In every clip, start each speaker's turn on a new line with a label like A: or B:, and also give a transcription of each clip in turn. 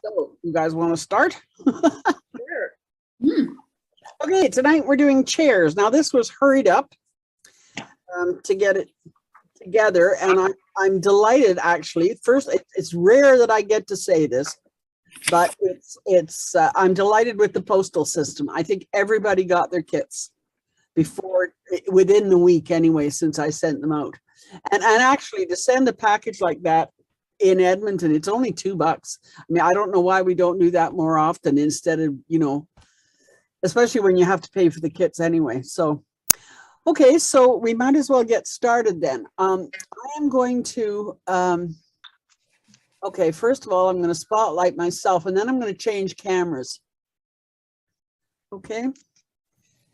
A: So, you guys want to start?
B: Sure.
A: Okay, tonight we're doing chairs. Now, this was hurried up to get it together, and I'm delighted, actually. First, it's rare that I get to say this, but I'm delighted with the postal system. I think everybody got their kits within the week anyway, since I sent them out. And actually, to send a package like that in Edmonton, it's only $2. I mean, I don't know why we don't do that more often instead of, especially when you have to pay for the kits anyway. So, okay, so we might as well get started then. I am going to, okay, first of all, I'm going to spotlight myself, and then I'm going to change cameras. Okay,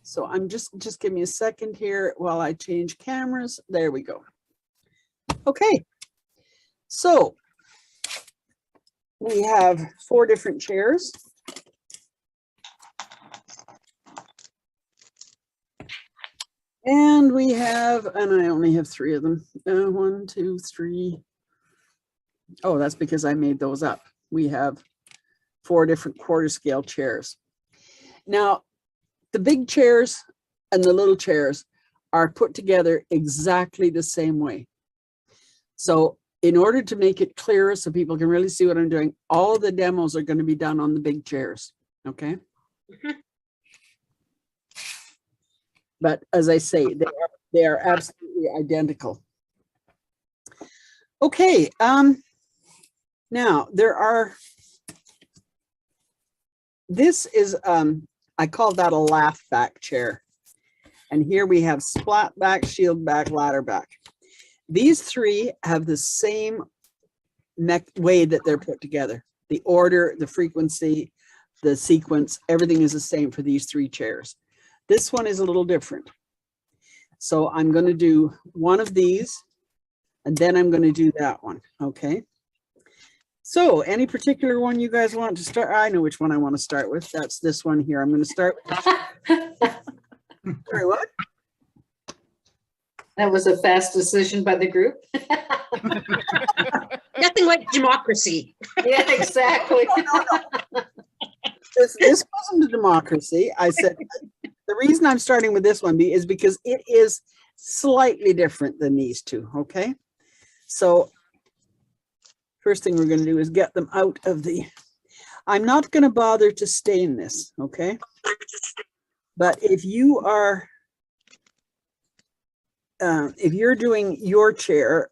A: so I'm just give me a second here while I change cameras. There we go. Okay, so we have 4 different chairs. And we have, and I only have 3 of them. 1, 2, 3. Oh, that's because I made those up. We have 4 different quarter scale chairs. Now, the big chairs and the little chairs are put together exactly the same way. So in order to make it clearer so people can really see what I'm doing, all the demos are going to be done on the big chairs, okay? But as I say, they are absolutely identical. Okay, now this is, I call that a laugh back chair. And here we have splat back, shield back, ladder back. These 3 have the same way that they're put together. The order, the frequency, the sequence, everything is the same for these 3 chairs. This one is a little different. So I'm going to do one of these, and then I'm going to do that one, okay? So any particular one you guys want to start? I know which one I want to start with. That's this one here. I'm going to start with Sorry, what?
B: That was a fast decision by the group.
C: Nothing like democracy.
B: Yeah, exactly.
A: No. This wasn't a democracy. I said the reason I'm starting with this one is because it is slightly different than these 2, okay? So first thing we're going to do is get them out of the, I'm not going to bother to stain this, okay? But if you are, if you're doing your chair,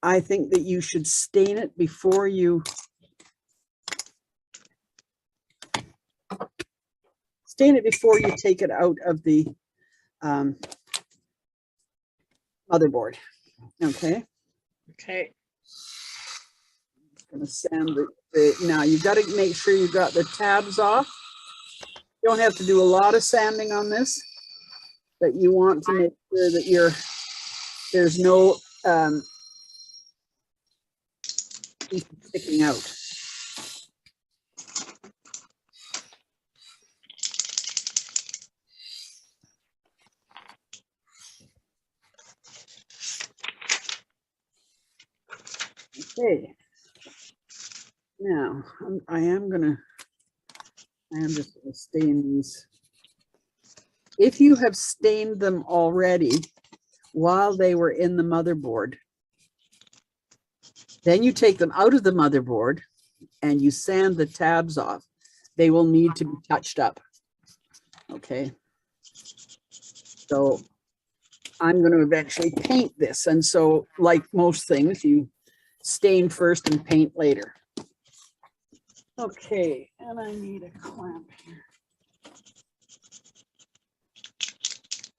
A: I think that you should stain it before you take it out of the motherboard. Okay.
C: Okay.
A: I'm going to sand now you've got to make sure you've got the tabs off. You don't have to do a lot of sanding on this, but you want to make sure that there's no sticking out. Okay. Now I am just going to stain these. If you have stained them already while they were in the motherboard, then you take them out of the motherboard and you sand the tabs off. They will need to be touched up. Okay. So I'm going to eventually paint this. And so like most things, you stain first and paint later. Okay, and I need a clamp here.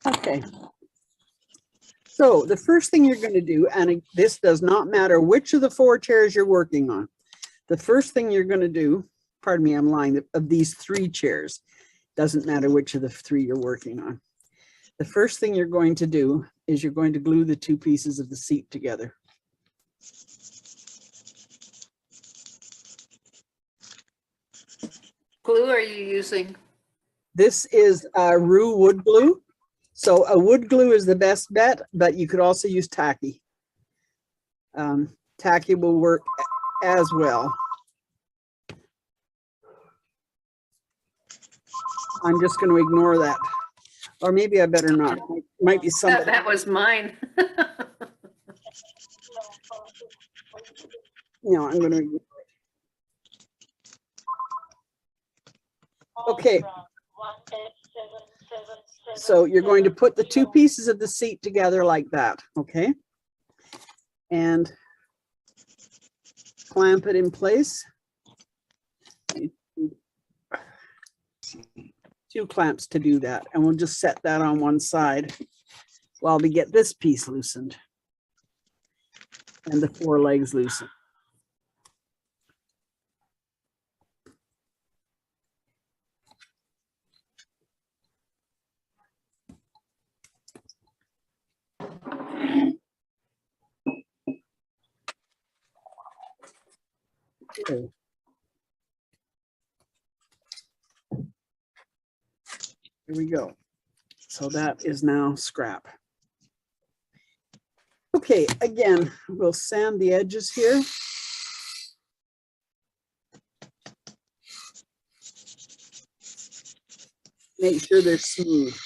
A: Okay. So the first thing you're going to do, and this does not matter which of the 4 chairs you're working on. The first thing you're going to do, pardon me, I'm lying, of these 3 chairs, doesn't matter which of the 3 you're working on. The first thing you're going to do is you're going to glue the 2 pieces of the seat together.
B: Glue are you using?
A: This is Rue wood glue. So a wood glue is the best bet, but you could also use tacky. Tacky will work as well. I'm just going to ignore that. Or maybe I better not. Might be
B: That,
A: somebody.
B: that was mine.
A: No, I'm going to ignore it. Okay. So you're going to put the two pieces of the seat together like that, okay? And clamp it in place. Two clamps to do that, and we'll just set that on one side while we get this piece loosened and the four legs loosened. Okay. Here we go. So that is now scrap. Okay, again, we'll sand the edges here. Make sure they're smooth.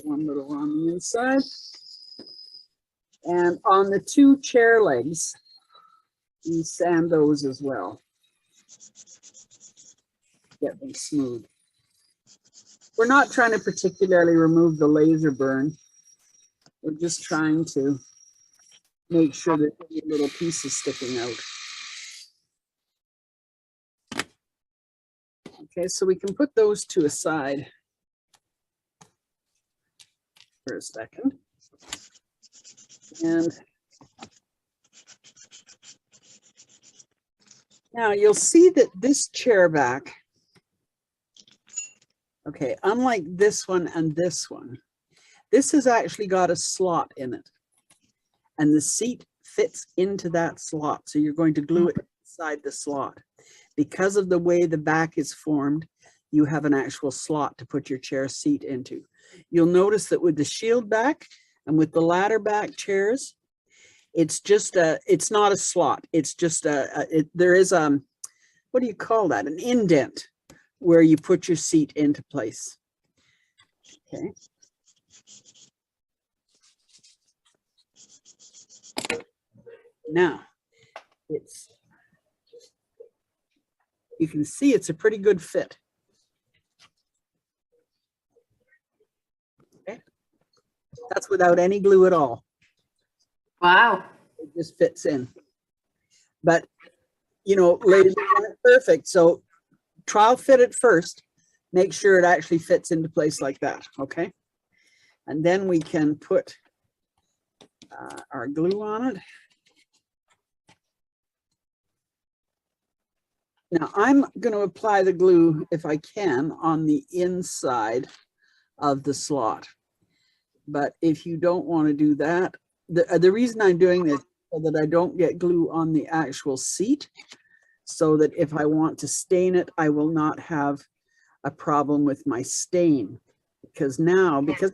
A: One little on the inside. And on the two chair legs, you sand those as well. Get them smooth. We're not trying to particularly remove the laser burn. We're just trying to make sure that the little pieces sticking out. Okay, so we can put those to a side for a second. And now you'll see that this chair back, okay, unlike this one and this one, this has actually got a slot in it. And the seat fits into that slot. So you're going to glue it inside the slot. Because of the way the back is formed, you have an actual slot to put your chair seat into. You'll notice that with the shield back and with the ladder back chairs, it's just it's not a slot. It's just there is what do you call that? An indent where you put your seat into place. Okay. Now, you can see it's a pretty good fit. Okay. That's without any glue at all.
B: Wow.
A: It just fits in. But, you know, ladies, aren't perfect. So trial fit it first. Make sure it actually fits into place like that. Okay. And then we can put our glue on it. Now I'm going to apply the glue, if I can, on the inside of the slot. But if you don't want to do that, the reason I'm doing this is so that I don't get glue on the actual seat, so that if I want to stain it, I will not have a problem with my stain. Because now, because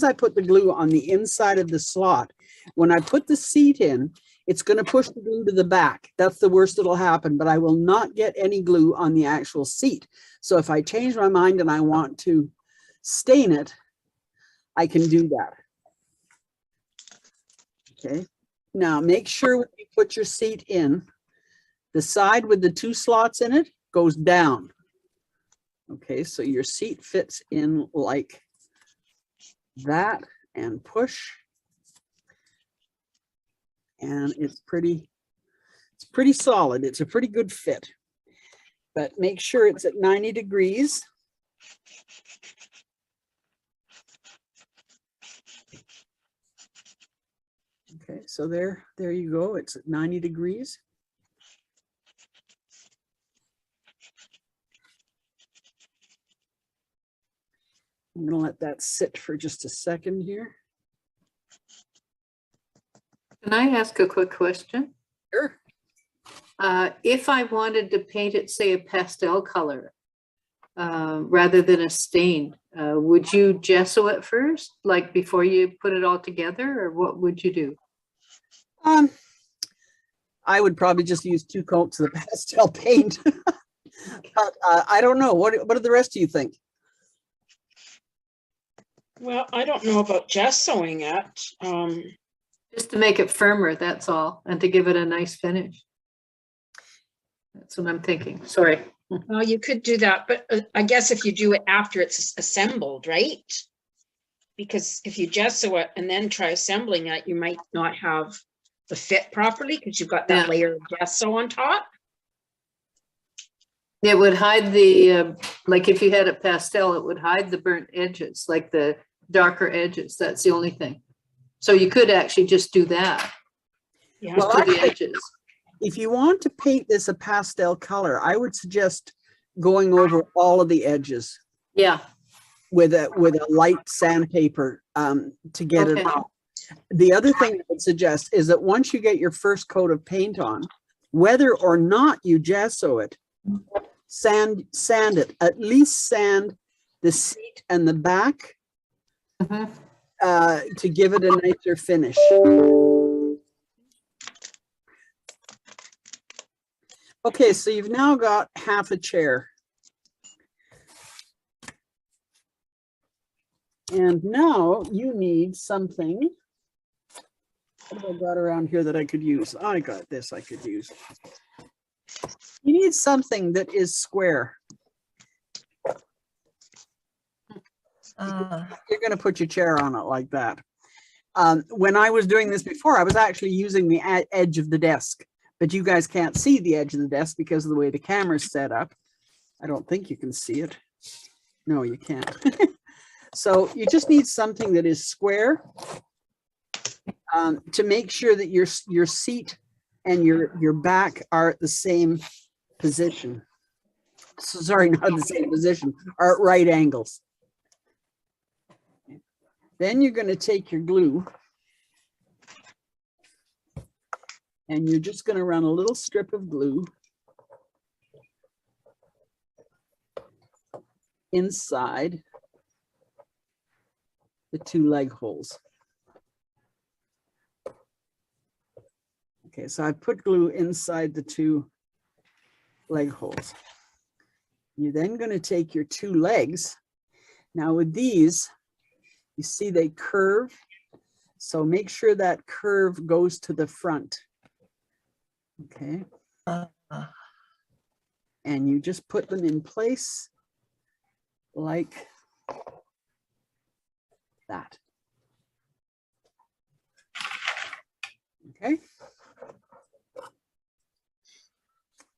A: I put the glue on the inside of the slot, when I put the seat in, it's going to push the glue to the back. That's the worst that'll happen, but I will not get any glue on the actual seat. So if I change my mind and I want to stain it, I can do that. Okay. Now make sure when you put your seat in, the side with the two slots in it goes down. Okay, so your seat fits in like that and push. And it's pretty solid. It's a pretty good fit. But make sure it's at 90 degrees. Okay, so there you go. It's at 90 degrees. I'm going to let that sit for just a second here.
B: Can I ask a quick question?
A: Sure.
B: If I wanted to paint it, say, a pastel color, rather than a stain, would you gesso it first, like before you put it all together, or what would you do?
A: I would probably just use 2 coats of the pastel paint. But I don't know. What do the rest of you think?
C: Well, I don't know about gessoing it.
B: Just to make it firmer, that's all, and to give it a nice finish. That's what I'm thinking. Sorry.
C: Well, you could do that, but I guess if you do it after it's assembled, right? Because if you gesso it and then try assembling it, you might not have the fit properly because you've got that
B: Yeah.
C: layer of gesso on top.
B: It would hide the, like if you had a pastel, it would hide the burnt edges, like the darker edges. That's the only thing. So you could actually just do that
C: Yeah.
A: Well,
B: to the
A: actually,
B: edges.
A: if you want to paint this a pastel color, I would suggest going over all of the edges
B: Yeah,
A: with a light sandpaper to get it
B: Okay.
A: out. The other thing I would suggest is that once you get your first coat of paint on, whether or not you gesso it, sand it. At least sand the seat and the back
B: Mhm.
A: to give it a nicer finish. Okay, so you've now got half a chair. And now you need something. What have I got around here that I could use? I got this I could use. You need something that is square. You're going to put your chair on it like that. When I was doing this before, I was actually using the edge of the desk, but you guys can't see the edge of the desk because of the way the camera's set up. I don't think you can see it. No, you can't. So you just need something that is square to make sure that your seat and your back are at the same position. So, sorry, not the same position, are at right angles. Then you're going to take your glue and you're just going to run a little strip of glue inside the 2 leg holes. Okay, so I put glue inside the 2 leg holes. You're then going to take your 2 legs. Now with these, you see they curve. So make sure that curve goes to the front. Okay. And you just put them in place like that. Okay.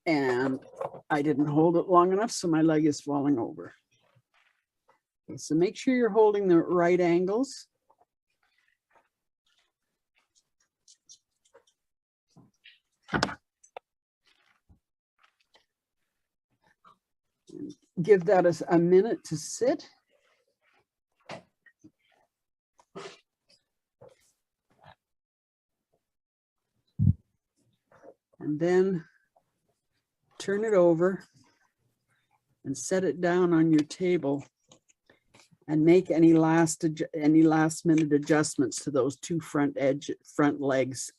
A: And I didn't hold it long enough, so my leg is falling over. Okay, so make sure you're holding the right angles. Give that a minute to sit. And then turn it over and set it down on your table and make any last minute adjustments to those 2 front legs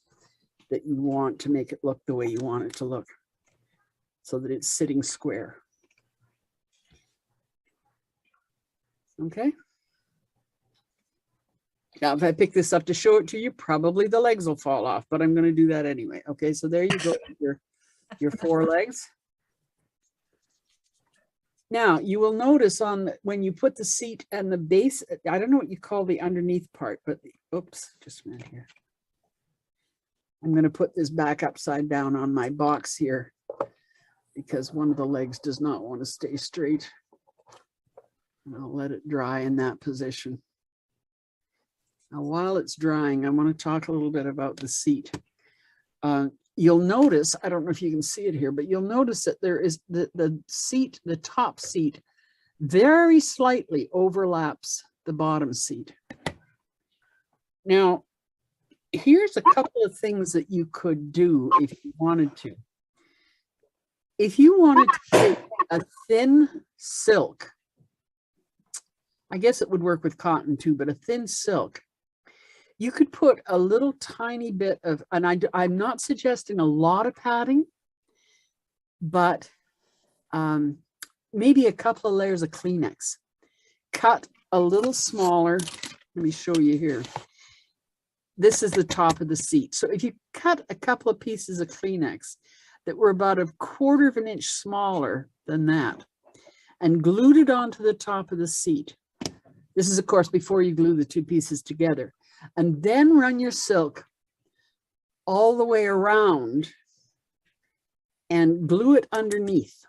A: that you want to make it look the way you want it to look, so that it's sitting square. Okay. Now, if I pick this up to show it to you, probably the legs will fall off, but I'm going to do that anyway. Okay, so there you go, your 4 legs. Now, you will notice when you put the seat and the base, I don't know what you call the underneath part, but oops, just a minute here. I'm going to put this back upside down on my box here because one of the legs does not want to stay straight. And I'll let it dry in that position. Now, while it's drying, I want to talk a little bit about the seat. You'll notice, I don't know if you can see it here, but you'll notice that there is the seat, the top seat, very slightly overlaps the bottom seat. Now, here's a couple of things that you could do if you wanted to. If you wanted to take a thin silk, I guess it would work with cotton too, but a thin silk, You could put a little tiny bit of, and I'm not suggesting a lot of padding, but maybe a couple of layers of Kleenex. Cut a little smaller. Let me show you here. This is the top of the seat. So if you cut a couple of pieces of Kleenex that were about 1/4 of an inch smaller than that and glued it onto the top of the seat. This is, of course, before you glue the two pieces together. And then run your silk all the way around and glue it underneath.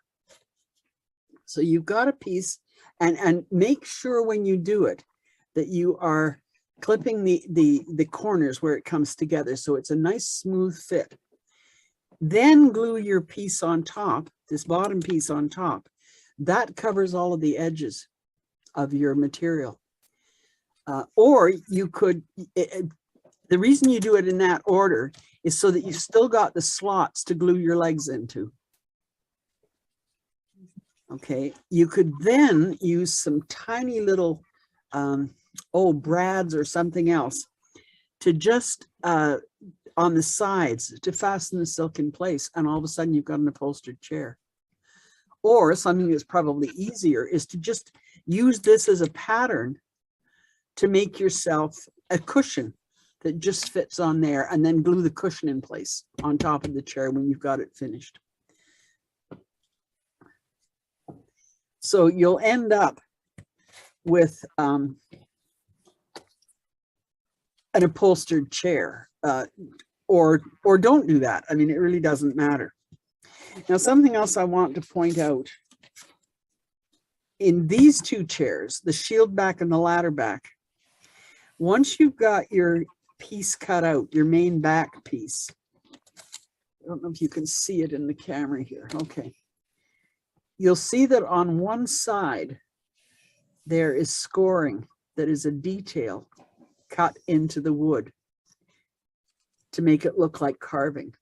A: So you've got a piece, and make sure when you do it that you are clipping the corners where it comes together, so it's a nice smooth fit. Then glue your piece on top, this bottom piece on top. That covers all of the edges of your material. Or you could, the reason you do it in that order is so that you've still got the slots to glue your legs into. Okay, you could then use some tiny little, brads or something else to just on the sides to fasten the silk in place, and all of a sudden you've got an upholstered chair. Or something that's probably easier is to just use this as a pattern to make yourself a cushion that just fits on there, and then glue the cushion in place on top of the chair when you've got it finished. So you'll end up with an upholstered chair, or don't do that. I mean, it really doesn't matter. Now, something else I want to point out. In these two chairs, the shield back and the ladder back, once you've got your piece cut out, your main back piece, I don't know if you can see it in the camera here. Okay. You'll see that on one side, there is scoring that is a detail cut into the wood to make it look like carving.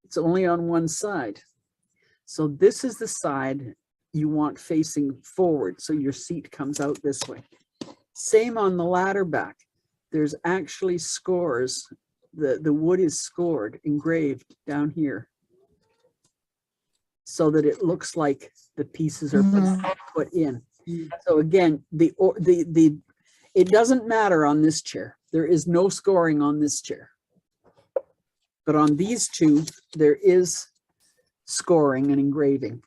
A: It's only on one side. So this is the side you want facing forward, so your seat comes out this way. Same on the ladder back. There's actually scores. The wood is scored, engraved down here, so that it looks like the pieces are put in. So again, it doesn't matter on this chair. There is no scoring on this chair. But on these two, there is scoring and engraving.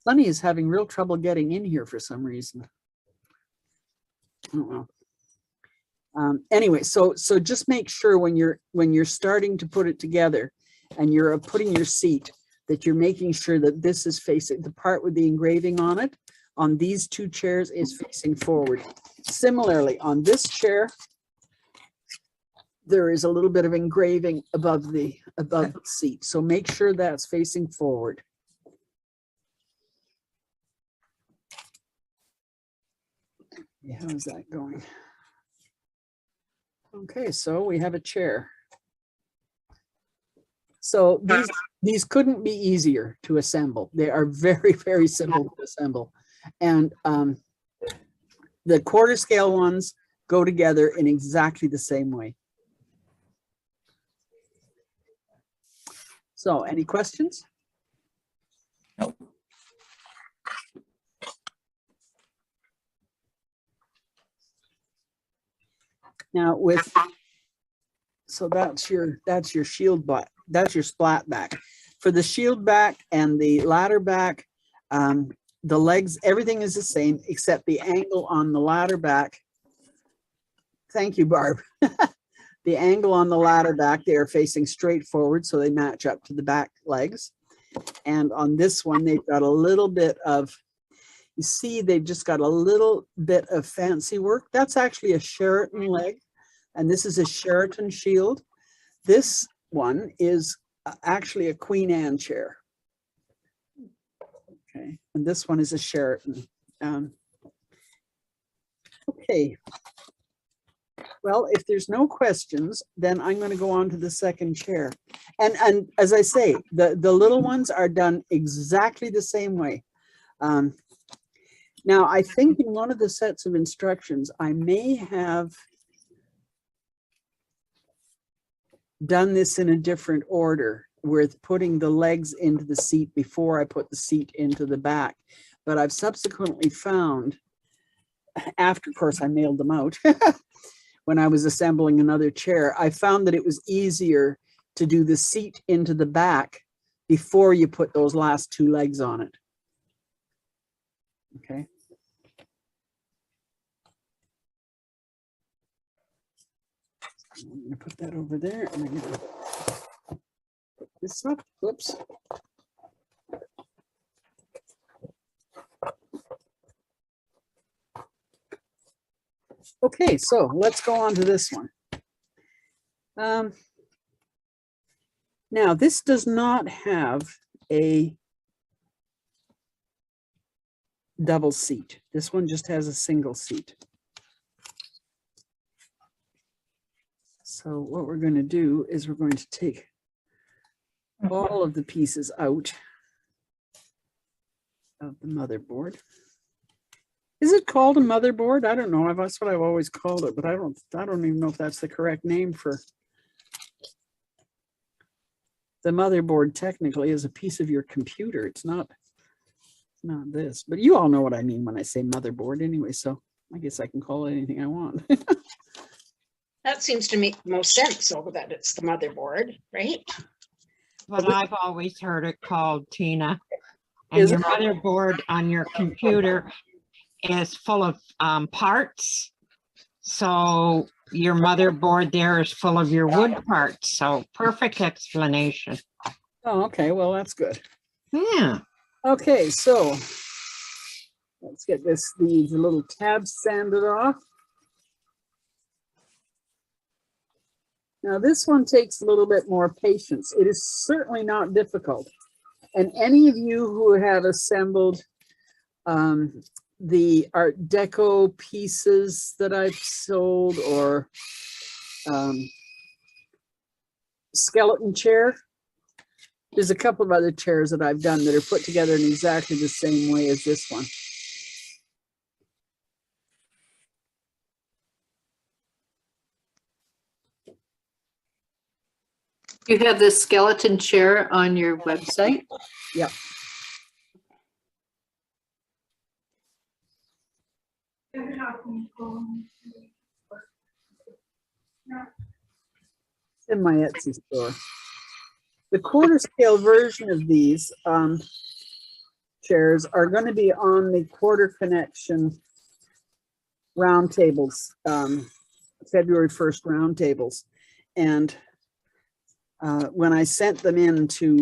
A: Sunny is having real trouble getting in here for some reason. I don't know. Anyway, so just make sure when you're starting to put it together and you're putting your seat, that you're making sure that this is facing, the part with the engraving on it, on these two chairs is facing forward. Similarly, on this chair, there is a little bit of engraving above the seat. So make sure that's facing forward. Yeah, how's that going? Okay, so we have a chair. So these couldn't be easier to assemble. They are very, very simple to assemble. And the quarter scale ones go together in exactly the same way. So any questions?
D: No.
A: Now so that's your shield back, that's your splat back. For the shield back and the ladder back, the legs, everything is the same except the angle on the ladder back. Thank you, Barb. The angle on the ladder back, they are facing straight forward, so they match up to the back legs. And on this one, they've got a little bit of, you see, they've just got a little bit of fancy work. That's actually a Sheraton leg, and this is a Sheraton shield. This one is actually a Queen Anne chair. Okay, and this one is a Sheraton. Okay. Well, if there's no questions, then I'm going to go on to the second chair. And as I say, the little ones are done exactly the same way. Now, I think in one of the sets of instructions, I may have done this in a different order with putting the legs into the seat before I put the seat into the back. But I've subsequently found, after, of course, I mailed them out, when I was assembling another chair, I found that it was easier to do the seat into the back before you put those last two legs on it. Okay. I'm going to put that over there, and I'm going to put this up. Whoops. Okay, so let's go on to this one. Now, this does not have a double seat. This one just has a single seat. So what we're going to do is we're going to take all of the pieces out of the motherboard. Is it called a motherboard? I don't know. That's what I've always called it, but I don't even know if that's the correct name for the motherboard. Technically is a piece of your computer. It's not this, but you all know what I mean when I say motherboard anyway, so I guess I can call it anything I want.
C: That seems to make most sense over that it's the motherboard, right?
E: But I've always heard it called, Tina.
A: Is
E: And your motherboard on your computer is full of parts. So your motherboard there is full of your wood parts. So perfect explanation.
A: Oh, okay. Well, that's good.
E: Yeah.
A: Okay, so let's get these little tabs sanded off. Now this one takes a little bit more patience. It is certainly not difficult. And any of you who have assembled the Art Deco pieces that I've sold, or skeleton chair, there's a couple of other chairs that I've done that are put together in exactly the same way as this one.
B: You have this skeleton chair on your website?
A: Yep. It's in my Etsy store. The quarter scale version of these chairs are going to be on the Quarter Connection roundtables, February 1st roundtables. And when I sent them in to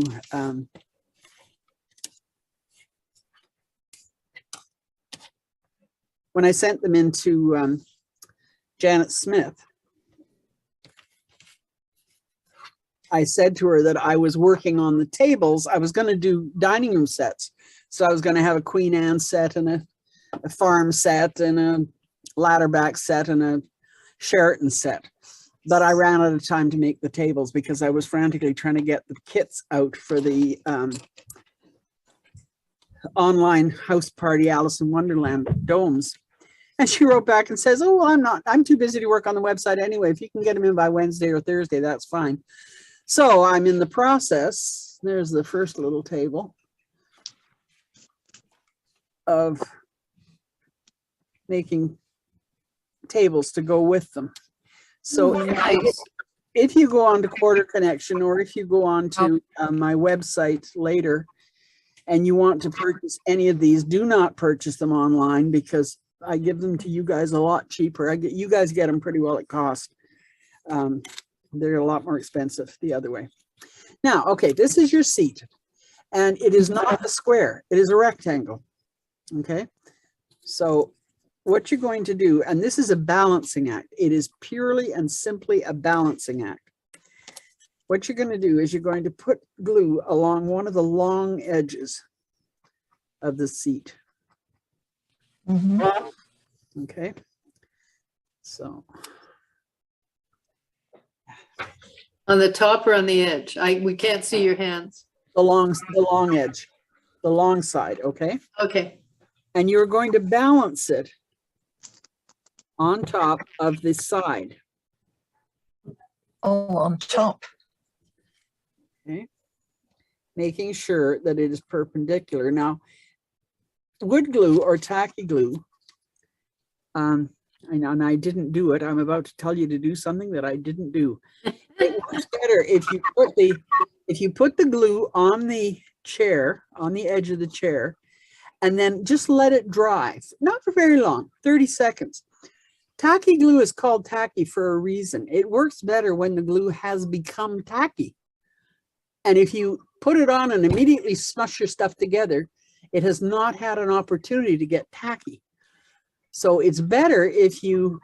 A: Janet Smith, I said to her that I was working on the tables. I was going to do dining room sets. So I was going to have a Queen Anne set and a farm set and a ladderback set and a Sheraton set. But I ran out of time to make the tables because I was frantically trying to get the kits out for the online house party Alice in Wonderland domes. And she wrote back and says, oh, well, I'm too busy to work on the website anyway. If you can get them in by Wednesday or Thursday, that's fine. So I'm in the process. There's the first little table of making tables to go with them. So if you go on to Quarter Connection, or if you go on to my website later and you want to purchase any of these, do not purchase them online because I give them to you guys a lot cheaper. You guys get them pretty well at cost. They're a lot more expensive the other way. Now, okay, this is your seat, and it is not a square. It is a rectangle. Okay, so what you're going to do, and this is a balancing act. It is purely and simply a balancing act. What you're going to do is you're going to put glue along one of the long edges of the seat. Okay, so
B: On the top or on the edge? We can't see your hands.
A: the long edge, the long side. Okay.
B: Okay.
A: and you're going to balance it on top of the side.
F: Oh, on top.
A: Okay, making sure that it is perpendicular. Now, wood glue or tacky glue, and I didn't do it. I'm about to tell you to do something that I didn't do. It works better if you put the glue on the chair, on the edge of the chair, and then just let it dry. Not for very long, 30 seconds. Tacky glue is called tacky for a reason. It works better when the glue has become tacky. And if you put it on and immediately smush your stuff together, it has not had an opportunity to get tacky. So it's better if you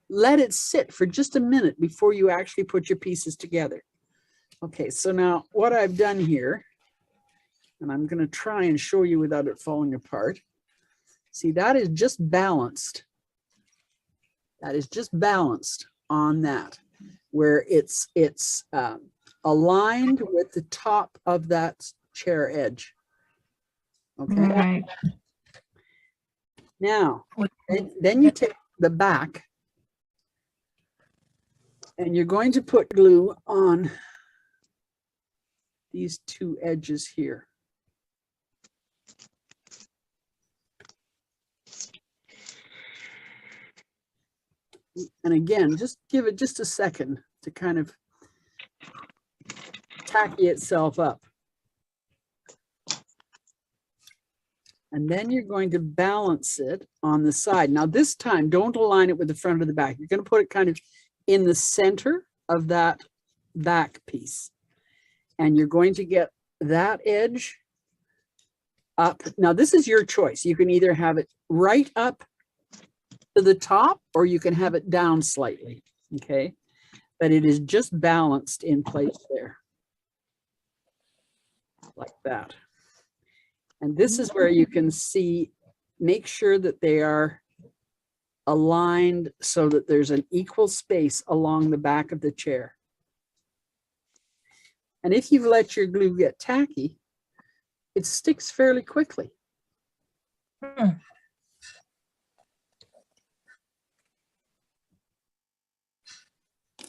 A: let it sit for just a minute before you actually put your pieces together. Okay, so now what I've done here, and I'm going to try and show you without it falling apart. See, that is just balanced. That is just balanced on that, where it's aligned with the top of that chair edge. Okay.
E: Right.
A: Now, then you take the back and you're going to put glue on these two edges here. And again, just give it just a second to kind of tacky itself up. And then you're going to balance it on the side. Now this time, don't align it with the front or the back. You're going to put it kind of in the center of that back piece. And you're going to get that edge up. Now this is your choice. You can either have it right up to the top or you can have it down slightly, okay? But it is just balanced in place there. Like that. And this is where you can see, make sure that they are aligned so that there's an equal space along the back of the chair. And if you've let your glue get tacky, it sticks fairly quickly.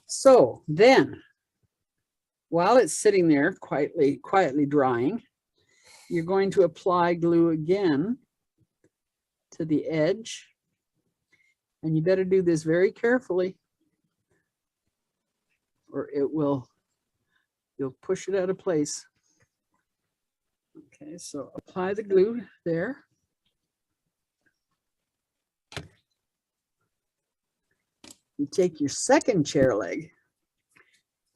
A: So then, while it's sitting there quietly drying, you're going to apply glue again to the edge. And you better do this very carefully or you'll push it out of place. Okay, so apply the glue there. You take your second chair leg,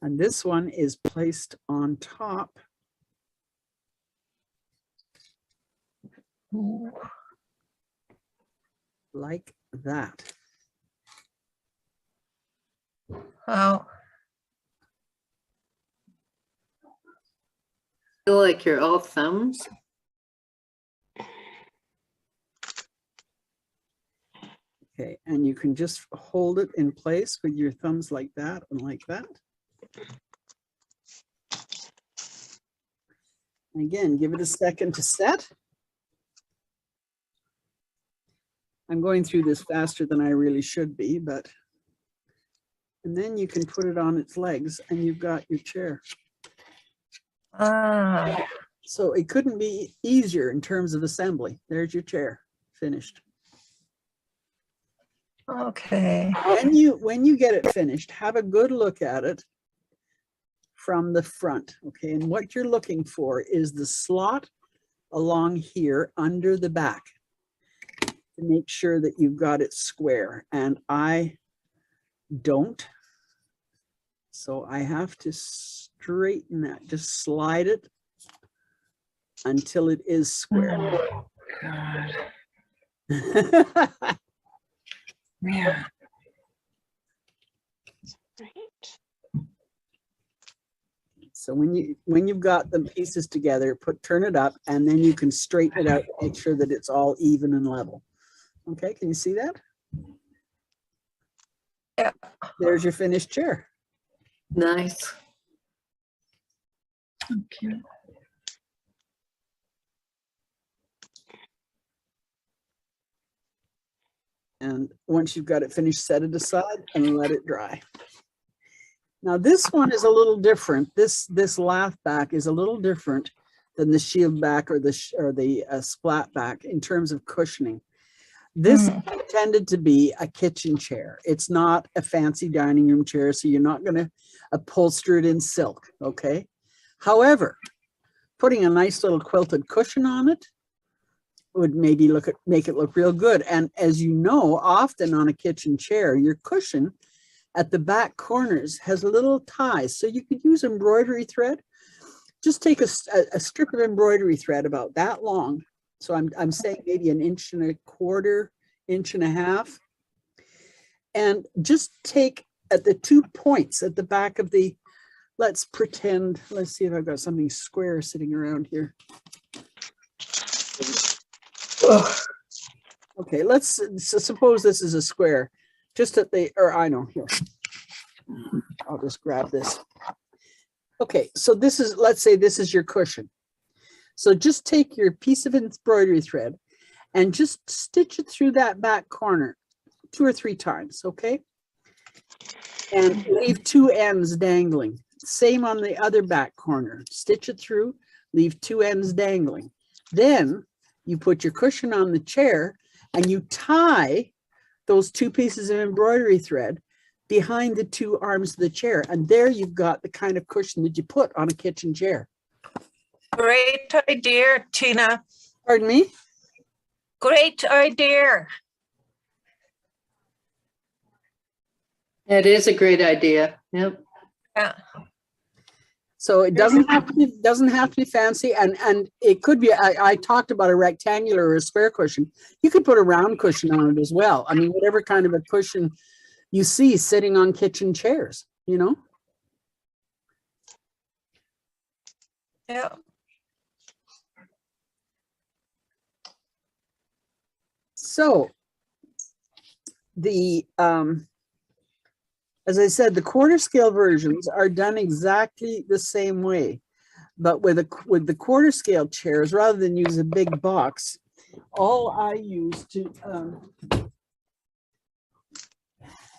A: and this one is placed on top. Like that.
F: Wow.
B: Feel like you're all thumbs.
A: Okay, and you can just hold it in place with your thumbs like that and like that. And again, give it a second to set. I'm going through this faster than I really should be, but, and then you can put it on its legs and you've got your chair.
F: Ah,
A: So it couldn't be easier in terms of assembly. There's your chair, finished.
F: okay.
A: When you get it finished, have a good look at it from the front, okay? And what you're looking for is the slot along here under the back to make sure that you've got it square. And I don't. So I have to straighten that, just slide it until it is square.
F: Oh, God. Yeah.
A: So when you've got the pieces together, turn it up, and then you can straighten it out, make sure that it's all even and level. Okay, can you see that?
F: Yeah.
A: There's your finished chair.
B: Nice.
F: Okay.
A: And once you've got it finished, set it aside and let it dry. Now this one is a little different. This lath back is a little different than the shield back or the splat back in terms of cushioning. This is intended to be a kitchen chair. It's not a fancy dining room chair, so you're not going to upholster it in silk, okay? However, putting a nice little quilted cushion on it would maybe make it look real good. And as you know, often on a kitchen chair, your cushion at the back corners has little ties, so you could use embroidery thread. Just take a strip of embroidery thread about that long. So I'm saying maybe 1.25 inches, 1.5 inches. And just take at the 2 points at the back of the, let's see if I've got something square sitting around here. Okay, so suppose this is a square. Just at the, or I know, here. I'll just grab this. Okay, so this is, let's say this is your cushion. So just take your piece of embroidery thread and just stitch it through that back corner 2 or 3 times, okay? And leave 2 ends dangling. Same on the other back corner. Stitch it through, leave 2 ends dangling. Then you put your cushion on the chair and you tie those 2 pieces of embroidery thread behind the 2 arms of the chair. And there you've got the kind of cushion that you put on a kitchen chair.
F: Great idea, Tina.
A: Pardon me?
F: Great idea.
B: It is a great idea. Yep.
F: Yeah.
A: So it doesn't have to be fancy, and it could be. I talked about a rectangular or a square cushion. You could put a round cushion on it as well. I mean, whatever kind of a cushion you see sitting on kitchen chairs, you know.
F: Yeah.
A: So the as I said, the quarter scale versions are done exactly the same way, but with the quarter scale chairs, rather than use a big box, all I use to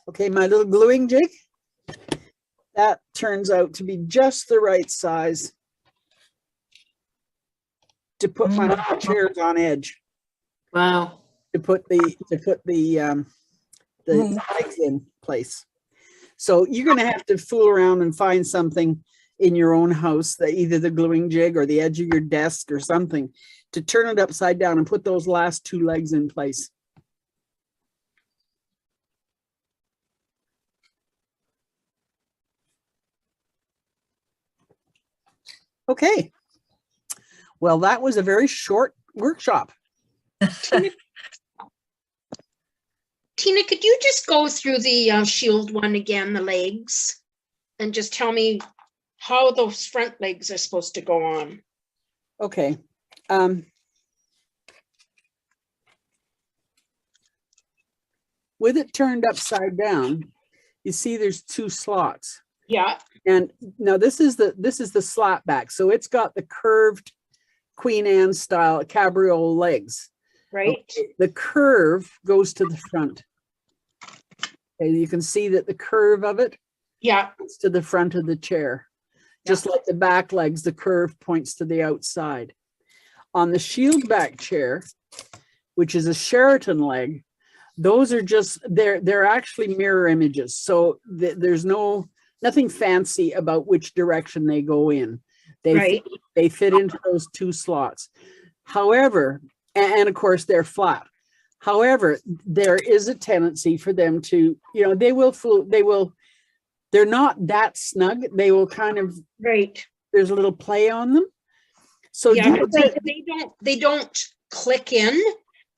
A: okay, my little gluing jig, that turns out to be just the right size to put my chairs on edge.
B: Wow.
A: To put the legs in place. So you're going to have to fool around and find something in your own house, either the gluing jig or the edge of your desk or something, to turn it upside down and put those last 2 legs in place. Okay. Well, that was a very short workshop.
C: Tina, could you just go through the shield one again, the legs, and just tell me how those front legs are supposed to go on?
A: Okay. With it turned upside down, you see there's 2 slots.
C: Yeah.
A: And now this is the slat back. So it's got the curved Queen Anne style cabriole legs.
C: Right.
A: Okay. The curve goes to the front. Okay, you can see that the curve of it
C: Yeah.
A: points to the front of the chair. Just like the back legs, the curve points to the outside. On the shield back chair, which is a Sheraton leg, those are just, they're actually mirror images. So there's nothing fancy about which direction they go in. They fit into those 2 slots. However, and of course they're flat. However, there is a tendency for them to, they're not that snug. They will kind of, there's a little play on them. So
C: yeah, they don't click in.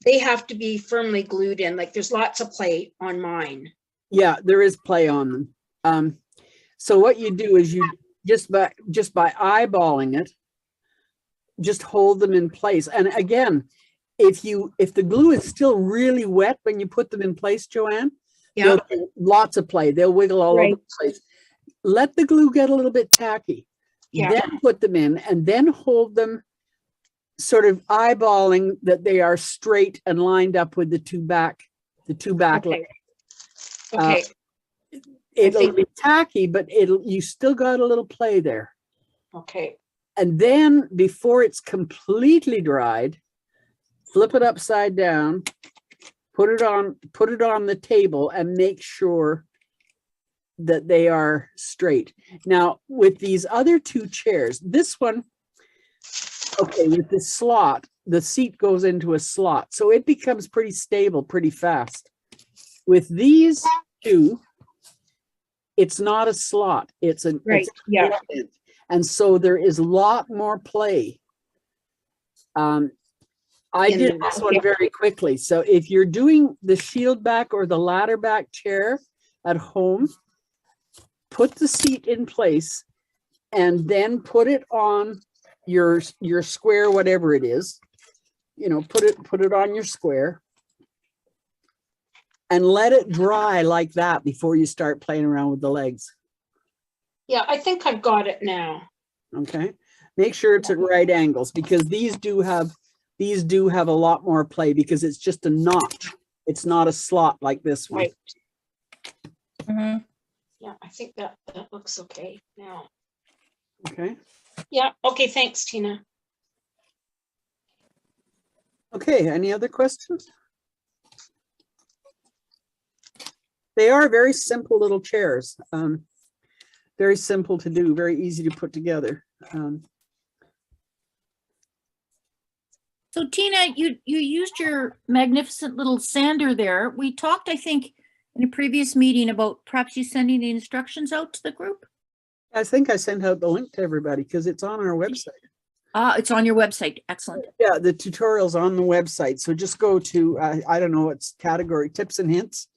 C: They have to be firmly glued in. Like there's lots of play on mine.
A: Yeah, there is play on them. So what you do is you just by eyeballing it, just hold them in place. And again, if the glue is still really wet when you put them in place, Joanne,
C: Yeah.
A: lots of play. They'll wiggle all over the place. Let the glue get a little bit tacky.
C: Yeah.
A: Then put them in and then hold them sort of eyeballing that they are straight and lined up with the 2 back the two back
C: Okay.
A: legs.
C: Okay,
A: It'll
C: think-
A: be tacky, but you still got a little play there.
C: okay,
A: And then before it's completely dried, flip it upside down, put it on the table and make sure that they are straight. Now, with these other two chairs, this one, okay, with the slot, the seat goes into a slot, so it becomes pretty stable pretty fast. With these two, it's not a slot, it's a
C: right, yeah,
A: and so there is a lot more play. I
C: In
A: did
C: the-
A: this one
C: yeah.
A: very quickly. So if you're doing the shield back or the ladder back chair at home, put the seat in place and then put it on your square, whatever it is. You know, put it on your square and let it dry like that before you start playing around with the legs.
C: yeah, I think I've got it now.
A: Okay, make sure it's at right angles because these do have a lot more play because it's just a notch. It's not a slot like this one.
C: Right.
F: Mhm.
C: Yeah, I think that looks okay now.
A: Okay.
C: Yeah, okay, thanks, Tina.
A: Okay, any other questions? They are very simple little chairs. Very simple to do, very easy to put together.
G: So Tina, you used your magnificent little sander there. We talked, I think, in a previous meeting about perhaps you sending the instructions out to the group.
A: I think I sent out the link to everybody because it's on our website.
G: It's on your website. Excellent.
A: Yeah, the tutorial's on the website. So just go to, I don't know, it's category tips and hints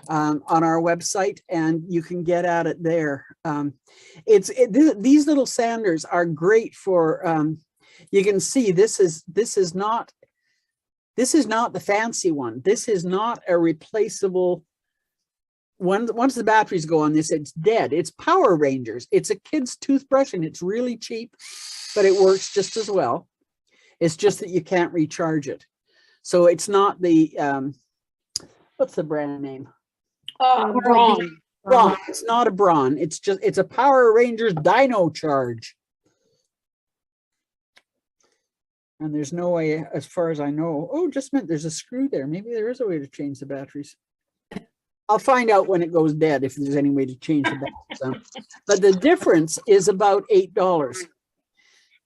A: on our website and you can get at it there. These little sanders are great for, you can see this is not the fancy one. This is not a replaceable. Once the batteries go on this, it's dead. It's Power Rangers. It's a kid's toothbrush and it's really cheap, but it works just as well. It's just that you can't recharge it. So it's not the, what's the brand name?
C: Braun.
A: Braun. It's not a Braun. It's a Power Rangers Dino Charge. And there's no way, as far as I know, oh, just meant there's a screw there. Maybe there is a way to change the batteries. I'll find out when it goes dead if there's any way to change the batteries. But the difference is about $8.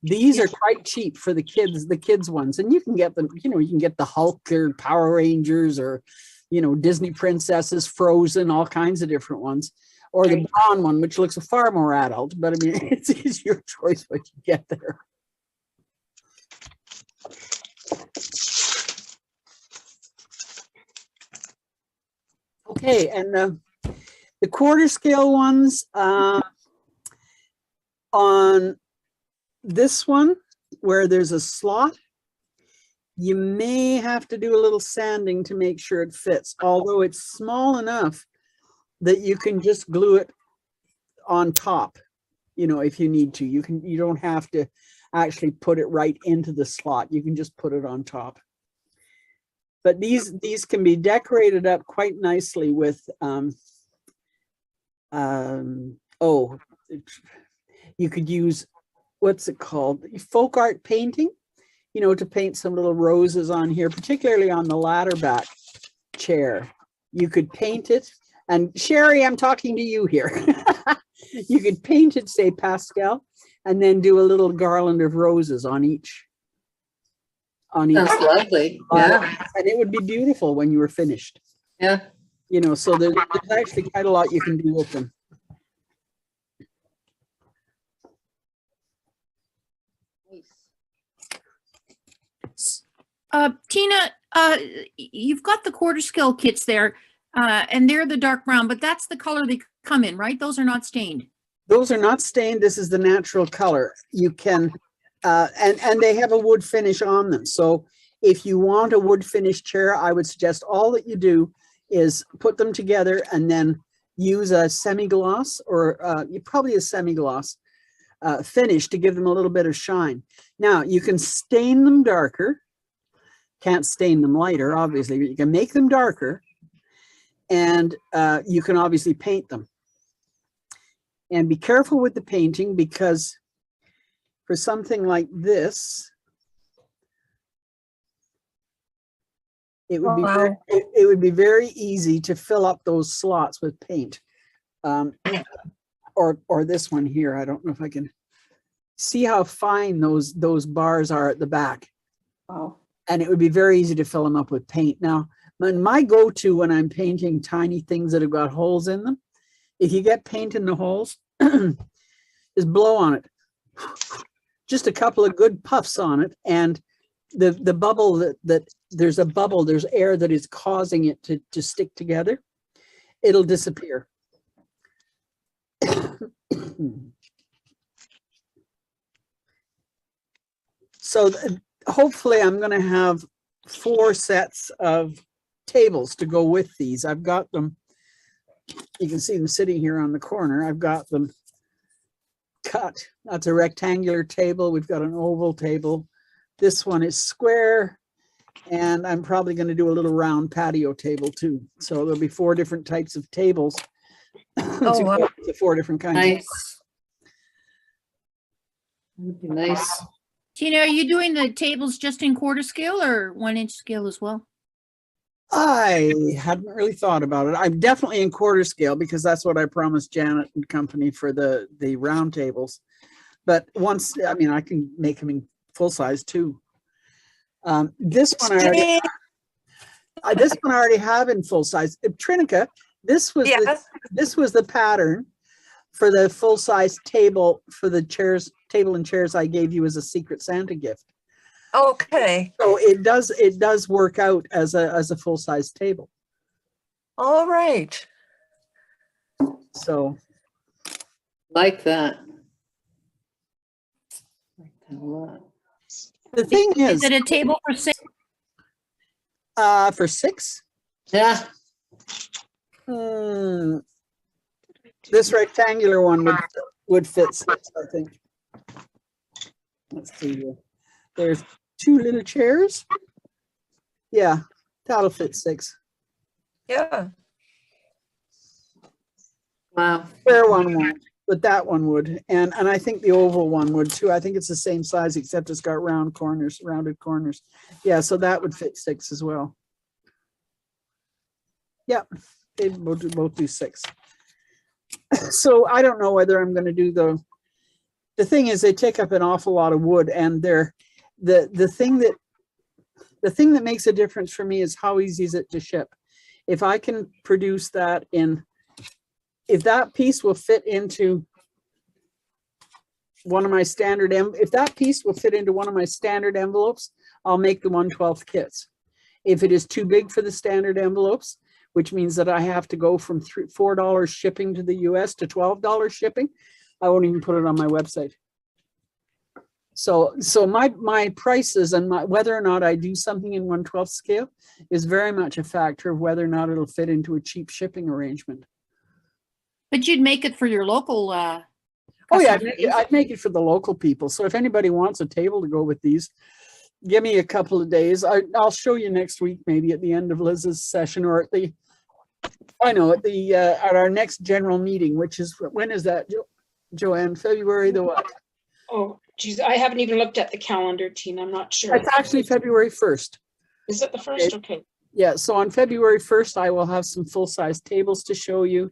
A: These are quite cheap for the kids ones, and you can get them. You know, you can get the Hulk or Power Rangers or, you know, Disney princesses, Frozen, all kinds of different ones, or the Braun one, which looks far more adult. But I mean, it's your choice what you get there. Okay, and the quarter scale ones on this one where there's a slot, you may have to do a little sanding to make sure it fits, although it's small enough that you can just glue it on top, you know, if you need to. You don't have to actually put it right into the slot. You can just put it on top. But these can be decorated up quite nicely with you could use, what's it called, folk art painting, you know, to paint some little roses on here, particularly on the ladder back chair. You could paint it, and Sherry, I'm talking to you here. You could paint it, say pastel, and then do a little garland of roses on each.
B: Sounds lovely. Yeah,
A: And it would be beautiful when you were finished.
B: yeah.
A: You know, so there's actually quite a lot you can do with them.
G: Tina, you've got the quarter scale kits there, and they're the dark brown, but that's the color they come in, right? Those are not stained.
A: Those are not stained. This is the natural color. You can, and they have a wood finish on them. So if you want a wood finish chair, I would suggest all that you do is put them together and then use a semi-gloss or probably a semi-gloss finish to give them a little bit of shine. Now you can stain them darker. Can't stain them lighter, obviously, but you can make them darker and you can obviously paint them. And be careful with the painting, because for something like this, it would be very,
F: Wow.
A: it would be very easy to fill up those slots with paint. Or this one here. I don't know if I can see how fine those bars are at the back.
F: Wow.
A: And it would be very easy to fill them up with paint. Now, my go-to when I'm painting tiny things that have got holes in them, if you get paint in the holes, is blow on it. Just a couple of good puffs on it, and the bubble that there's a bubble, there's air that is causing it to stick together, it'll disappear. So hopefully I'm going to have 4 sets of tables to go with these. I've got them. You can see them sitting here on the corner. I've got them cut. That's a rectangular table. We've got an oval table. This one is square. And I'm probably going to do a little round patio table too. So there'll be 4 different types of tables.
F: Oh, wow.
A: To 4 different kinds.
B: Nice. Would be nice.
G: Tina, are you doing the tables just in quarter scale or 1-inch scale as well?
A: I hadn't really thought about it. I'm definitely in quarter scale because that's what I promised Janet and company for the round tables. But once, I mean, I can make them in full size too. This one I already have in full size. Trinica, this was
F: Yes.
A: this was the pattern for the full size table for the table and chairs I gave you as a Secret Santa gift.
F: Okay.
A: So it does work out as a full size table.
F: All right.
A: So
B: Like that. Like that a lot.
A: the thing
G: Is
A: is,
G: it a table for 6?
A: for 6,
B: Yeah.
A: this rectangular one would fit 6, I think. Let's see here. There's 2 little chairs. Yeah, that'll fit 6.
F: Yeah.
B: Wow.
A: Square one won't, but that one would. And I think the oval one would too. I think it's the same size, except it's got rounded corners. Yeah, so that would fit 6 as well. Yeah, they both do 6. So I don't know whether I'm going to do the thing is they take up an awful lot of wood, and they're the thing that makes a difference for me is how easy is it to ship. If I can produce that if that piece will fit into one of my standard envelopes, I'll make the 1/12 kits. If it is too big for the standard envelopes, which means that I have to go from $4 shipping to the US to $12 shipping, I won't even put it on my website. So my prices and whether or not I do something in 1/12 scale is very much a factor of whether or not it'll fit into a cheap shipping arrangement.
G: But you'd make it for your local,
A: Oh yeah,
G: customers.
A: I'd make it for the local people. So if anybody wants a table to go with these, give me a couple of days. I'll show you next week, maybe at the end of Liz's session, or at our next general meeting, which is, when is that, Joanne? February the what?
C: Oh, geez, I haven't even looked at the calendar, Tina. I'm not sure.
A: It's actually February 1st.
C: Is it the first? Okay.
A: Yeah, so on February 1st, I will have some full-size tables to show you.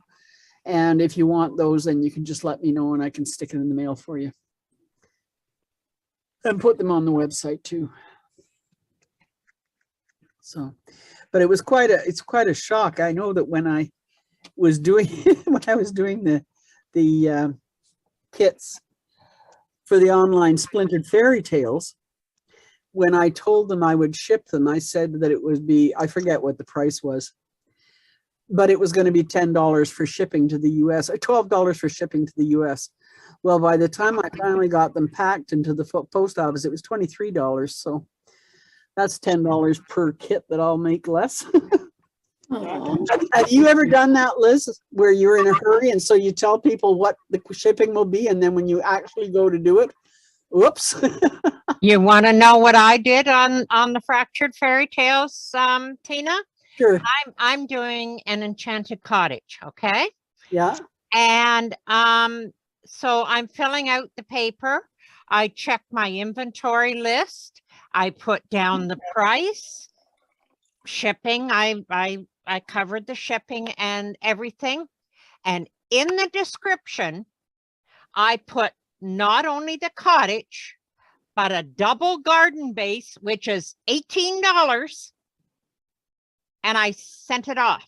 A: And if you want those, then you can just let me know and I can stick it in the mail for you. And put them on the website too. So, but it's quite a shock. I know that when I was doing the kits for the online Splintered Fairy Tales, when I told them I would ship them, I said that it would be, I forget what the price was, but it was going to be $10 for shipping to the US, or $12 for shipping to the US. Well, by the time I finally got them packed into the post office, it was $23. So that's $10 per kit that I'll make less.
B: Aw.
A: Have you ever done that, Liz, where you're in a hurry and so you tell people what the shipping will be, and then when you actually go to do it, whoops.
E: You want to know what I did on the Fractured Fairy Tales, Tina?
A: Sure.
E: I'm doing an enchanted cottage, okay?
A: Yeah.
E: And so I'm filling out the paper. I check my inventory list. I put down the price, shipping. I covered the shipping and everything. And in the description, I put not only the cottage, but a double garden base, which is $18. And I sent it off.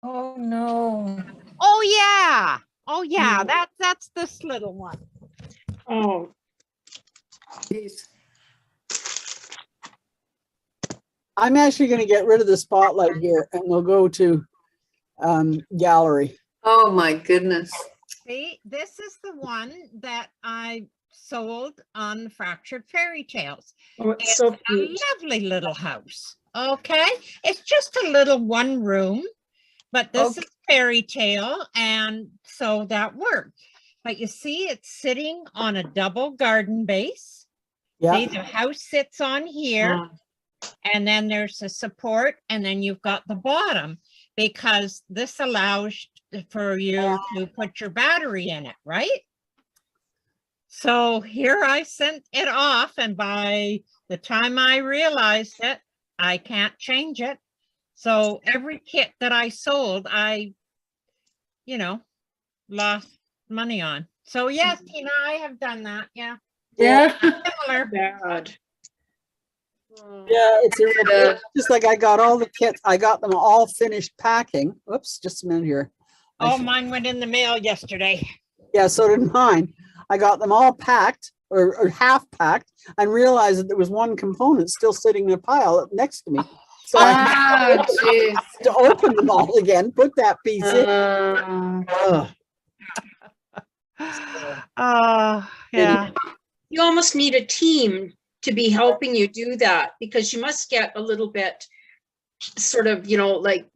F: Oh, no.
E: Oh yeah. Oh yeah, that's this little one.
C: Oh,
B: Jeez.
A: I'm actually going to get rid of the spotlight here and we'll go to gallery.
B: Oh, my goodness.
E: See, this is the one that I sold on the Fractured Fairy Tales.
C: oh, it's so
E: A
C: cute.
E: lovely little house. Okay. It's just a little one room, but this
F: Okay.
E: is fairy tale. And so that worked. But you see, it's sitting on a double garden base.
A: Yeah.
E: See, the house sits on here.
B: Oh,
E: And then there's a support, and then you've got the bottom, because this allows for you to put your battery in it, right? So here I sent it off, and by the time I realized it, I can't change it. So every kit that I sold, I, lost money on. So yes, Tina, I have done that. Yeah.
B: Yeah.
E: Similar.
C: Bad.
A: Yeah, it's just like I got all the kits. I got them all finished packing. Oops, just a minute here.
E: Oh, mine went in the mail yesterday.
A: Yeah, so did mine. I got them all packed or half packed and realized that there was one component still sitting in a pile next to me. So I
B: Oh, jeez.
A: had to open them all again, put that piece in. Ugh.
E: Yeah.
C: You almost need a team to be helping you do that, because you must get a little bit sort of, like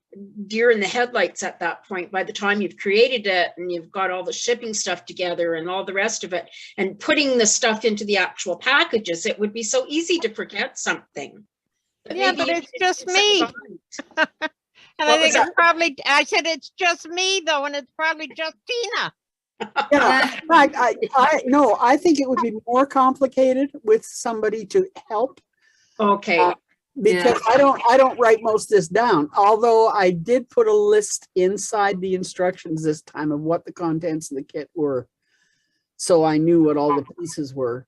C: deer in the headlights at that point by the time you've created it and you've got all the shipping stuff together and all the rest of it and putting the stuff into the actual packages. It would be so easy to forget something.
E: Yeah,
C: maybe
E: but
C: you
E: it's
C: could
E: just
C: set
E: me.
C: behind.
E: And
C: What
E: I
C: was
E: think it's
C: that?
E: probably, I said it's just me though, and it's probably just Tina.
A: Yeah, in fact, I think it would be more complicated with somebody to help
C: Okay,
A: because I don't write most of this down. Although I did put a list inside the instructions this time of what the contents of the kit were, so I knew what all the pieces were.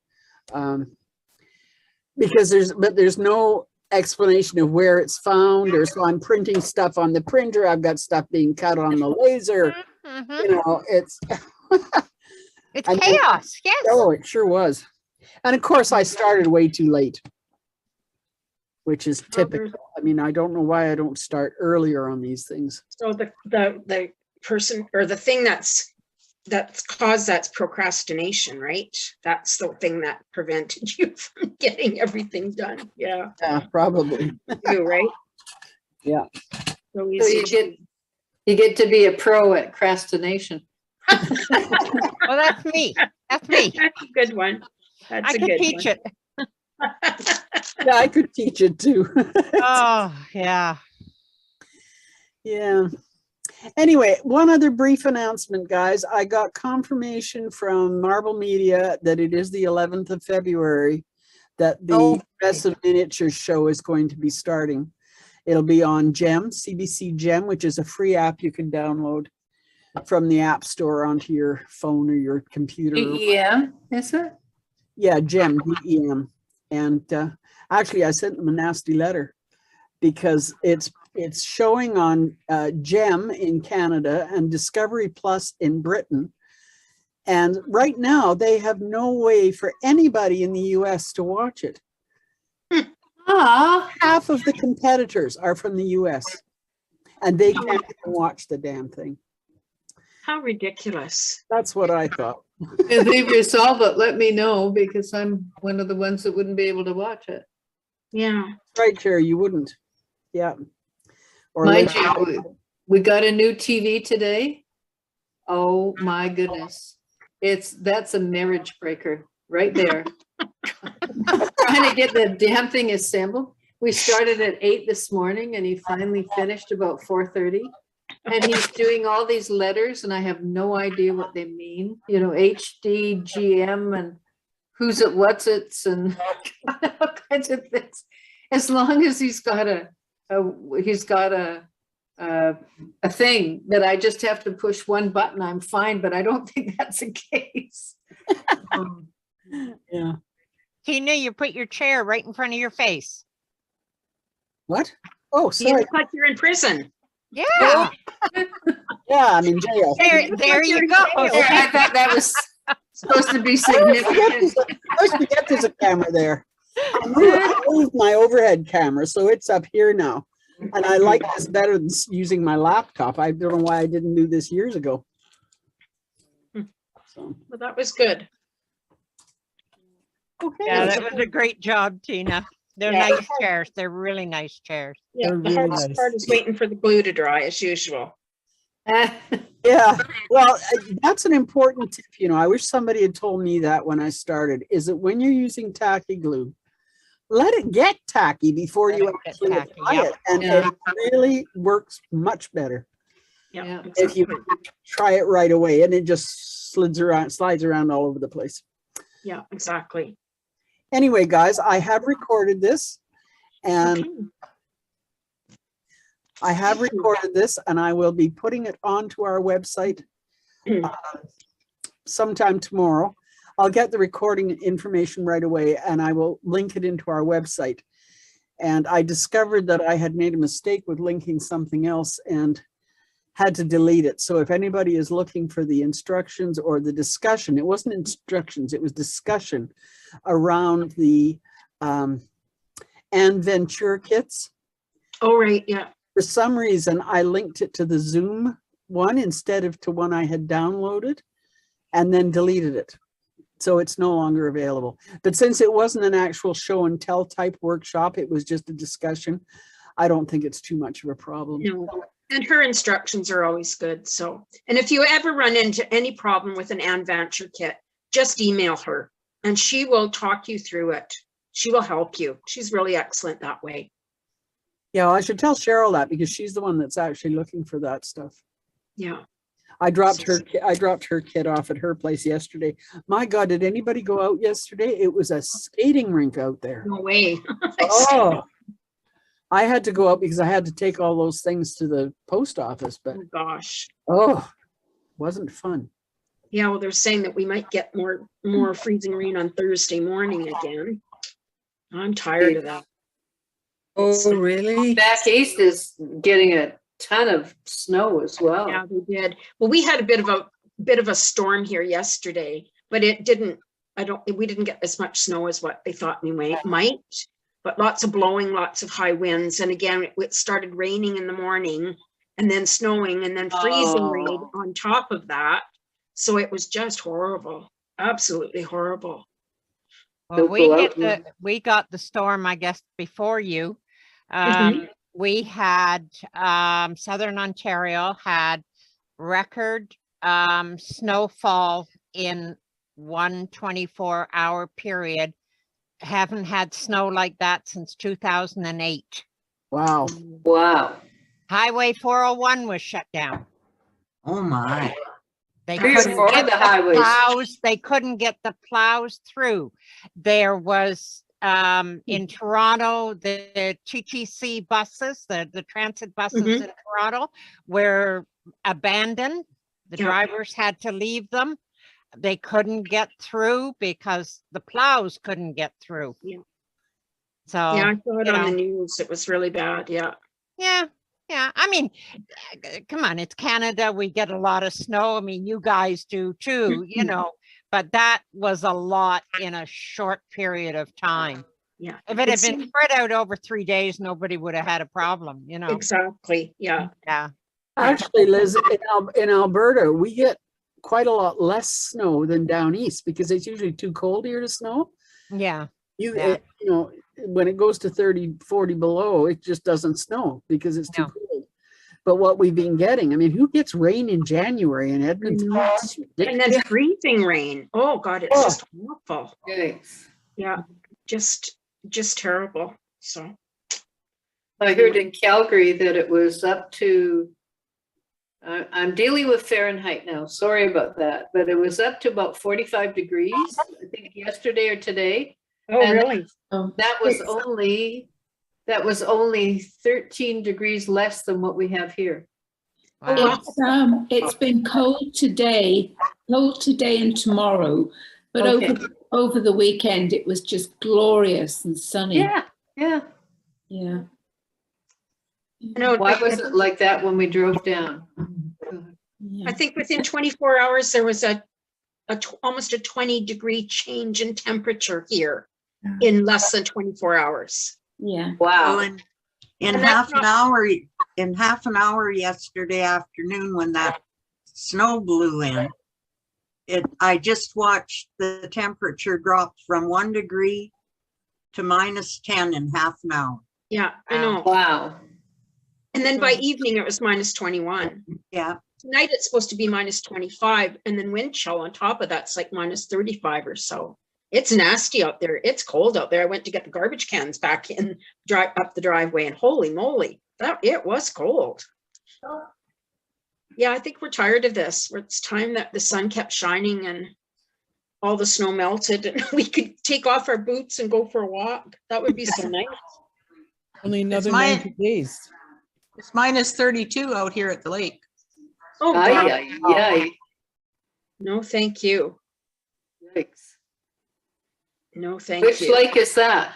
A: Because there's no explanation of where it's found, or so I'm printing stuff on the printer. I've got stuff being cut on the laser.
E: Mhm.
A: It's
E: It's
A: I mean-
E: chaos, yes.
A: oh, it sure was. And of course, I started way too late, which is typical. I mean, I don't know why I don't start earlier on these things.
C: so the person or the thing that's caused that's procrastination, right? That's the thing that prevented you from getting everything done. Yeah,
A: Yeah, probably.
C: you, right?
A: Yeah.
C: So
B: So
C: easy.
B: you get to be a pro at procrastination.
E: Well, that's me. That's me.
C: That's a good one. That's
E: I
C: a
E: could
C: good
E: teach
C: one.
E: it.
A: Yeah, I could teach it too.
E: Oh, yeah.
A: Yeah. Anyway, one other brief announcement, guys. I got confirmation from Marble Media that it is the 11th of February that the
F: Oh.
A: Progressive Miniatures show is going to be starting. It'll be on GEM, CBC GEM, which is a free app you can download from the App Store onto your phone or your computer.
B: Yeah, is it?
A: Yeah, GEM, GEM. And actually, I sent them a nasty letter because it's showing on GEM in Canada and Discovery Plus in Britain. And right now, they have no way for anybody in the US to watch it.
B: Ah,
A: Half of the competitors are from the US, and they can't even watch the damn thing.
C: How ridiculous.
A: That's what I thought.
B: if they resolve it, let me know, because I'm one of the ones that wouldn't be able to watch it.
C: Yeah.
A: Right, Jerry, you wouldn't. Yeah. Or
B: Mind
A: later-
B: you, we got a new TV today. Oh my goodness. That's a marriage breaker right there. Trying to get the damn thing assembled. We started at 8 this morning and he finally finished about 4:30. And he's doing all these letters and I have no idea what they mean, you know, HD, GM and who's it, what's it's and all kinds of things. As long as he's got a thing that I just have to push one button, I'm fine, but I don't think that's the case.
A: Yeah.
E: Tina, you put your chair right in front of your face.
A: What? Oh,
C: You
A: sorry.
C: look like you're in prison.
E: Yeah,
A: Yeah, I'm in jail.
E: there you go.
B: I thought that was supposed to be
A: I always
B: significant.
A: forget there's a camera there. I moved my overhead camera, so it's up here now. And I like this better than using my laptop. I don't know why I didn't do this years ago. So,
C: Well, that was good.
A: okay.
E: Yeah, that was a great job, Tina. They're
C: Yeah.
E: nice chairs. They're really nice chairs.
C: Yeah,
A: They're
C: the
A: really
C: hardest
A: nice.
C: part is waiting for the glue to dry as usual.
A: Yeah, well, that's an important tip. You know, I wish somebody had told me that when I started, is that when you're using tacky glue, let it get tacky before
E: Let
A: you
E: it get
A: actually
E: tacky,
A: apply
E: yeah.
A: it. And
B: Yeah.
A: it really works much better
C: Yeah.
A: if you try it right away and it just slides around all over the place.
C: Yeah, exactly.
A: Anyway, guys, I have recorded this and
C: Okay.
A: I have recorded this and I will be putting it onto our website sometime tomorrow. I'll get the recording information right away and I will link it into our website. And I discovered that I had made a mistake with linking something else and had to delete it. So if anybody is looking for the instructions or the discussion, it wasn't instructions, it was discussion around the Venture kits.
C: Oh, right, yeah.
A: For some reason, I linked it to the Zoom one instead of to one I had downloaded and then deleted it. So it's no longer available. But since it wasn't an actual show and tell type workshop, it was just a discussion. I don't think it's too much of a problem.
C: No. And her instructions are always good. So, and if you ever run into any problem with an Venture kit, just email her and she will talk you through it. She will help you. She's really excellent that way.
A: Yeah, well, I should tell Cheryl that because she's the one that's actually looking for that stuff.
C: Yeah.
A: I dropped her kit off at her place yesterday. My God, did anybody go out yesterday? It was a skating rink out there.
C: No way.
A: Oh, I had to go out because I had to take all those things to the post office, but
C: Oh, gosh.
A: wasn't fun.
C: Yeah, well, they're saying that we might get more freezing rain on Thursday morning again. I'm tired of that.
F: Oh, really?
B: Back east is getting a ton of snow as well.
C: Yeah, they did. Well, we had a bit of a storm here yesterday, but we didn't get as much snow as what they thought we might, but lots of blowing, lots of high winds. And again, it started raining in the morning and then snowing and then freezing rain on top of that. So it was just horrible, absolutely horrible.
E: Well,
B: Don't
E: we got the storm, I guess, before you.
C: Mhm.
E: We had, Southern Ontario had record snowfall in 1 24-hour period. Haven't had snow like that since 2008.
A: Wow.
B: Wow.
E: Highway 401 was shut down.
F: Oh, my.
E: They
B: Three or
E: couldn't
B: four
E: get
B: of the
E: the
B: highways.
E: plows. They couldn't get the plows through. There was in Toronto, the TTC buses, the transit buses in Toronto were abandoned. The
C: Yeah.
E: drivers had to leave them. They couldn't get through because the plows couldn't get through.
C: Yeah.
E: So
C: Yeah, I saw it
E: you
C: on
E: know.
C: the news. It was really bad. Yeah.
E: yeah. I mean, come on, it's Canada. We get a lot of snow. I mean, you guys do too, you know, but that was a lot in a short period of time.
C: Yeah.
E: If it had
C: It's-
E: been spread out over 3 days, nobody would have had a problem, you know?
C: Exactly. Yeah.
E: Yeah.
A: Actually, Liz, in Alberta, we get quite a lot less snow than down east because it's usually too cold here to snow.
E: Yeah.
A: You know, when it goes to 30, 40 below, it just doesn't snow because it's too
E: No.
A: cold. But what we've been getting, I mean, who gets rain in January in Edmonton?
C: Mhm.
A: It's
C: And
A: ridiculous.
C: then freezing rain. Oh God, it's
A: Oh.
C: just awful.
B: Yikes.
C: Yeah. Just terrible. So
B: I heard in Calgary that it was up to, I'm dealing with Fahrenheit now, sorry about that, but it was up to about 45 degrees, I think yesterday or today.
C: Oh,
B: And
C: really?
B: That was only 13 degrees less than what we have here.
E: Wow.
H: It's been cold today and tomorrow, but
B: Okay.
H: over the weekend it was just glorious and sunny.
B: Yeah, yeah.
H: Yeah.
C: No,
B: Why was it like that when we drove down?
H: Yeah.
C: I think within 24 hours, there was almost a 20-degree change in temperature here in less than 24 hours.
H: Yeah.
B: Wow.
F: In
C: And
F: half
C: that's
F: an hour yesterday afternoon when that snow blew in, I just watched the temperature drop from 1 degree to -10 in half an hour.
C: Yeah, I know.
B: Wow.
C: And then by evening, it was -21.
F: Yeah.
C: Tonight, it's supposed to be -25, and then wind chill on top of that's like -35 or so. It's nasty out there. It's cold out there. I went to get the garbage cans back in, drive up the driveway, and holy moly, it was cold. Yeah, I think we're tired of this. It's time that the sun kept shining and all the snow melted and we could take off our boots and go for a walk. That would be so nice.
I: Only another
F: my-
I: 90 days.
F: It's -32 out here at the lake.
C: Oh,
B: Ay,
C: God.
B: ay, ay.
C: No, thank you.
B: Yikes.
C: No, thank
B: Which
C: you.
B: lake is that?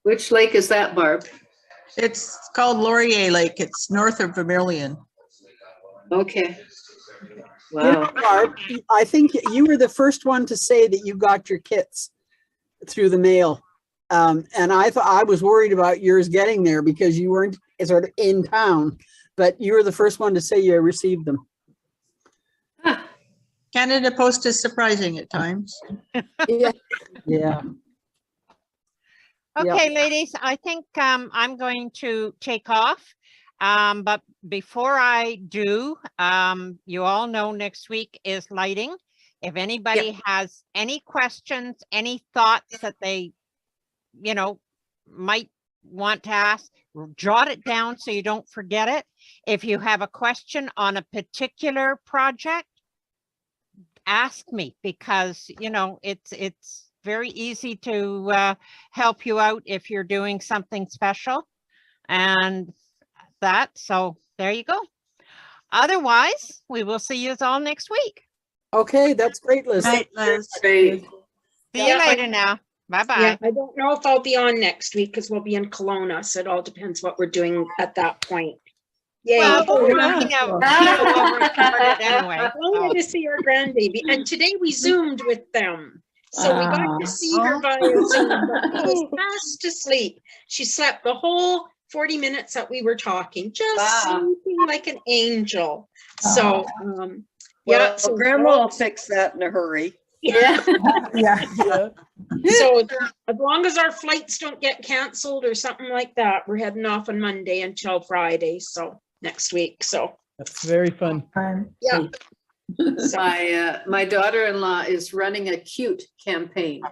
B: Which lake is that, Barb?
F: It's called Laurier Lake. It's north of Vermilion.
B: Okay.
A: You know,
B: Wow.
A: Barb, I think you were the first one to say that you got your kits through the mail. And I thought I was worried about yours getting there because you weren't sort of in town, but you were the first one to say you received them.
F: Canada Post is surprising at times.
A: Yeah.
E: Okay,
A: Yep.
E: ladies, I think I'm going to take off. But before I do, you all know next week is lighting. If anybody has any questions, any thoughts that they, might want to ask, jot it down so you don't forget it. If you have a question on a particular project, ask me because, it's very easy to help you out if you're doing something special and that. So there you go. Otherwise, we will see you all next week.
A: Okay, that's great, Liz.
F: Night, Liz.
B: Great.
E: See
C: Yeah,
E: you later now. Bye-bye.
C: Yeah, I don't know if I'll be on next week because we'll be in Kelowna. So it all depends what we're doing at that point. Yay.
E: Well,
C: I
E: we'll record it anyway.
C: wanted to see our grandbaby. And today we Zoomed with them. So we got to see her via Zoom. But she was fast asleep. She slept the whole 40 minutes that we were talking, just sleeping like an angel. So, yeah.
J: So grandma will fix that in a hurry.
C: Yeah.
I: Yeah.
C: So as long as our flights don't get canceled or something like that, we're heading off on Monday until Friday. So next week. So
I: That's very fun.
C: yeah. So,
B: My daughter-in-law is running a cute campaign.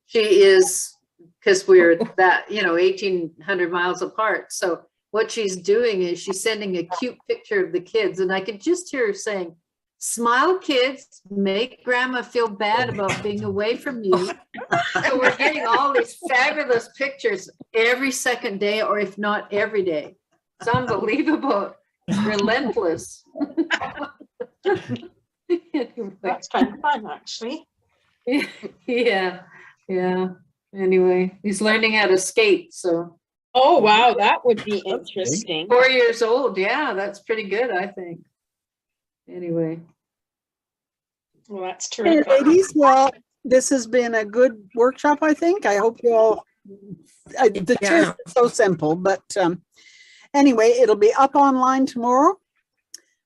B: She is, because we're that, 1,800 miles apart. So what she's doing is she's sending a cute picture of the kids. And I could just hear her saying, "Smile, kids, make grandma feel bad about being away from you." So we're getting all these fabulous pictures every second day, or if not every day. It's unbelievable. Relentless. Anyway.
C: that's kind of fun, actually.
B: Yeah, yeah. Anyway, he's learning how to skate, so
C: Oh, wow. That would be interesting.
B: 4 years old. Yeah, that's pretty good, I think. Anyway.
C: Well, that's
A: Hey,
C: terrific.
A: ladies, well, this has been a good workshop, I think. I hope you all, the chairs are so simple, but anyway, it'll be up online tomorrow.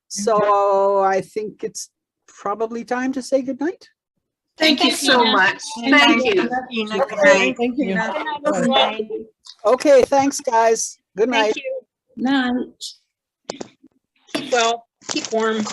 A: So I think it's probably time to say goodnight.
F: Thank you so much.
B: Thank you.
F: Tina. Good night.
I: Thank you.
E: Bye.
A: Okay, thanks, guys. Good night.
C: Thank you.
H: Night.
C: Keep well, keep warm.